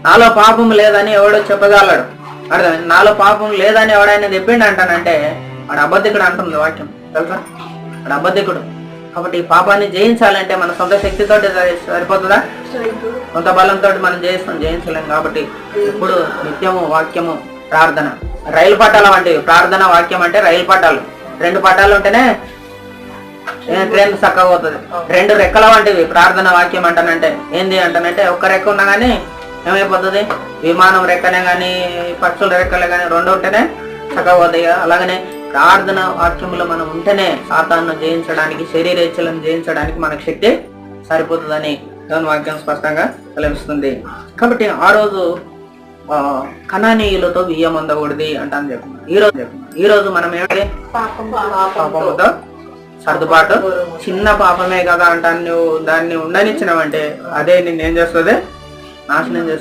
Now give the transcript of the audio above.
నాలో పాపం లేదని ఎవడో చెప్పగలడు. అర్థం, నాలో పాపం లేదని ఎవడైనా చెప్పిండు అంటానంటే వాడు అబద్ధికుడు అంటుంది వాక్యం, తెలుసా? వాడు అబద్ధికుడు. కాబట్టి ఈ పాపాన్ని జయించాలంటే మన సొంత శక్తితో సరిపోతుందా? సొంత బలంతో మనం జయించలేం. కాబట్టి ఇప్పుడు నిత్యము వాక్యము, ప్రార్థన, రైలు పట్టాల వంటివి. ప్రార్థన, వాక్యం అంటే రైలు పట్టాలు. 2 పట్టాలు ఉంటేనే ట్రైన్ చక్కగా పోతుంది. 2 రెక్కల వంటివి ప్రార్థన, వాక్యం అంటానంటే. ఏంది అంటానంటే ఒక్క రెక్క ఉన్నా కానీ ఏమైపోతుంది? విమానం రెక్కనే కానీ పక్షుల రెక్కలే కానీ 2 ఉంటేనే చక్కగా పోతాయి. అలాగనే ప్రార్థన వాక్యములో మనం ఉంటేనే సాతాను జయించడానికి, శరీరేచ్ఛలను జయించడానికి మనకు శక్తి సరిపోతుందని దేవుని వాక్యం స్పష్టంగా తెలుస్తుంది. కాబట్టి ఆ రోజు కనానీయులతో బియ్యం అందకూడదు అంటాను చెప్తున్నాను. ఈ రోజు మనం ఏమిటి? పాపముతో సర్దుబాటు. చిన్న పాపమే కదా అంటాను, నువ్వు దాన్ని ఉండనిచ్చినావంటే అదే నిన్నేం చేస్తుంది? నాశనం చేస్తుంది.